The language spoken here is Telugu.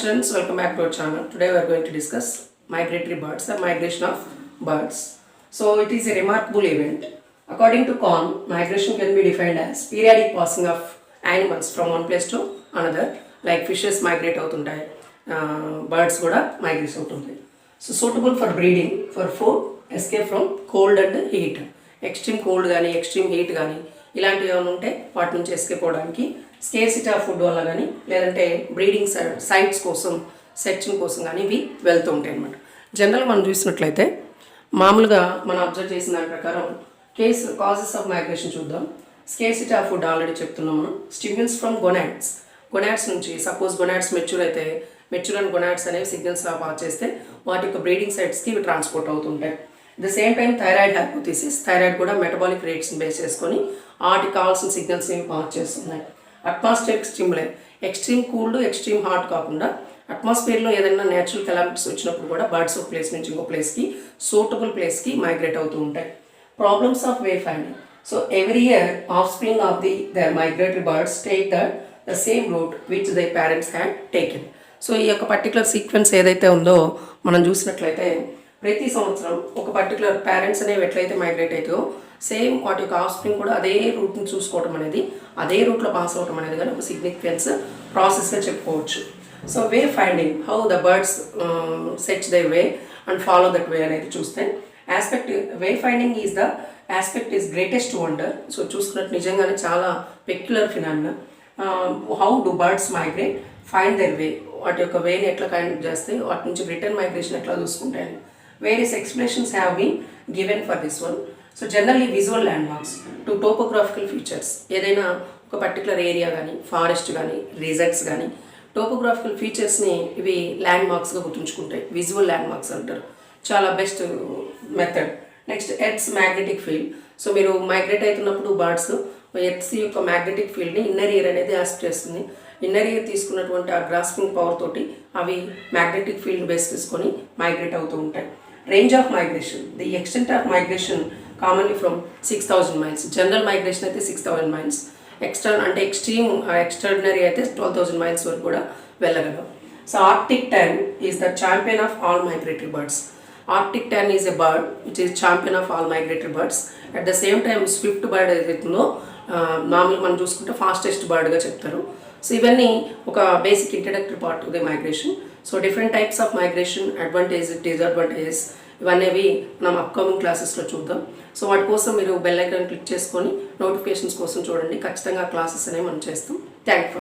students, welcome back to our channel. Today we are going to discuss migratory birds, the migration of birds. So it is a remarkable event. According to Kohn, migration can be defined as periodic passing of animals from one place to another, like fishes migrate అవుతుంటాయి, birds కూడా migrate అవుతుంటాయి. So suitable for breeding, for food, escape from cold and heat. Extreme cold కానీ ఎక్స్ట్రీమ్ హీట్ కానీ ఇలాంటివి ఏమైనా ఉంటే వాటి నుంచి ఎస్కేప్ అవ్వడానికి, స్కేర్సిటీ ఆఫ్ ఫుడ్ వల్ల కానీ లేదంటే బ్రీడింగ్ సైట్స్ కోసం సెర్చింగ్ కోసం కానీ ఇవి వెళ్తూ ఉంటాయి అన్నమాట. జనరల్గా మనం చూసినట్లయితే మామూలుగా మనం అబ్జర్వ్ చేసిన దాని ప్రకారం కాజెస్ ఆఫ్ మైగ్రేషన్ చూద్దాం. స్కేర్సిటీ ఆఫ్ ఫుడ్ ఆల్రెడీ చెప్తున్నాం మనం. స్టిమ్యుల్స్ ఫ్రమ్ గొనాడ్స్ నుంచి, సపోజ్ గొనాడ్స్ మెచ్యూర్ అయితే మెచ్యూర్ అండ్ గొనాడ్స్ అనేవి సిగ్నల్స్లా పాస్ చేస్తే వాటి యొక్క బ్రీడింగ్ సైట్స్కి ఇవి ట్రాన్స్పోర్ట్ అవుతుంటాయి. The same time thyroid thyroid కూడా మెటబాలిక్ రేట్స్ని బేస్ చేసుకొని వాటికి కావాల్సిన సిగ్నల్స్ని పాస్ చేస్తున్నాయి. Atmospheric stimuli, extreme cooled extreme hot కాకుండా అట్మాస్ఫియర్లో ఏదైనా నేచురల్ కెలామిటీస్ వచ్చినప్పుడు కూడా బర్డ్స్ ఒక ప్లేస్ నుంచి ఇంకో ప్లేస్కి సూటబుల్ ప్లేస్కి మైగ్రేట్ అవుతూ ఉంటాయి. Problems of way finding. So every year of spring of the migratory birds take the same route which the parents had taken. So ఈ యొక్క పర్టికులర్ సీక్వెన్స్ ఏదైతే ఉందో మనం చూసినట్లయితే ప్రతి సంవత్సరం ఒక పర్టికులర్ పేరెంట్స్ అనేవి ఎట్లయితే మైగ్రేట్ అవుతాయో సేమ్ వాటి యొక్క ఆఫ్ స్ప్రింగ్ కూడా అదే రూట్ని చూసుకోవటం అనేది, అదే రూట్లో పాస్ అవ్వటం అనేది కానీ ఒక సిగ్నిఫికెన్స్ ప్రాసెస్గా చెప్పుకోవచ్చు. So way finding, how the birds search they way and follow that way అనేది చూస్తే way finding is the aspect is greatest wonder. So చూసుకున్నట్టు నిజంగానే చాలా peculiar phenomena. How do birds migrate, find their way, వాటి యొక్క వేని ఎట్లా కైండ్ చేస్తే వాటి నుంచి రిటర్న్ మైగ్రేషన్ ఎట్లా చూసుకుంటాయని various explanations have been given for this one. So generally visual landmarks to topographical features, ఏదైనా ఒక పర్టికులర్ ఏరియా కానీ ఫారెస్ట్ కానీ రిజర్ట్స్ కానీ టోపోగ్రాఫికల్ ఫీచర్స్ని ఇవి ల్యాండ్ మార్క్స్గా గుర్తుంచుకుంటాయి. విజువల్ ల్యాండ్ మార్క్స్ అంటారు. చాలా best method. Next earth's magnetic field. So మీరు మైగ్రేట్ అవుతున్నప్పుడు బర్డ్స్ ఎర్త్స్ యొక్క మ్యాగ్నెటిక్ ఫీల్డ్ని ఇన్నర్ ఇయర్ అనేది యాక్ట్ చేస్తుంది. ఇన్నర్ ఇయర్ తీసుకున్నటువంటి ఆ గ్రాస్పింగ్ పవర్ తోటి అవి మ్యాగ్నెటిక్ ఫీల్డ్ బేస్ తీసుకొని మైగ్రేట్ అవుతూ ఉంటాయి. Range of migration, the extent of migration commonly from 6000 miles. General migration అయితే 6000 miles. ఎక్స్ట్రాడినరీ అయితే 12,000 miles వరకు కూడా వెళ్ళగలవు. So Arctic tern is the champion of all migratory birds. Arctic tern is a bird which is champion of all migratory birds. At the same time swift bird ఏదైతుందో మామూలుగా మనం చూసుకుంటే ఫాస్టెస్ట్ బర్డ్గా చెప్తారు. సో ఇవన్నీ ఒక basic introductory part of the migration. So different types of migration, advantage, disadvantages ఇవన్నీ మనం అప్కమింగ్ క్లాసెస్లో చూద్దాం. సో వాటి కోసం మీరు బెల్ ఐకాన్ క్లిక్ చేసుకొని నోటిఫికేషన్స్ కోసం చూడండి. ఖచ్చితంగా క్లాసెస్ అనేవి మనం చేస్తాం. Thank you.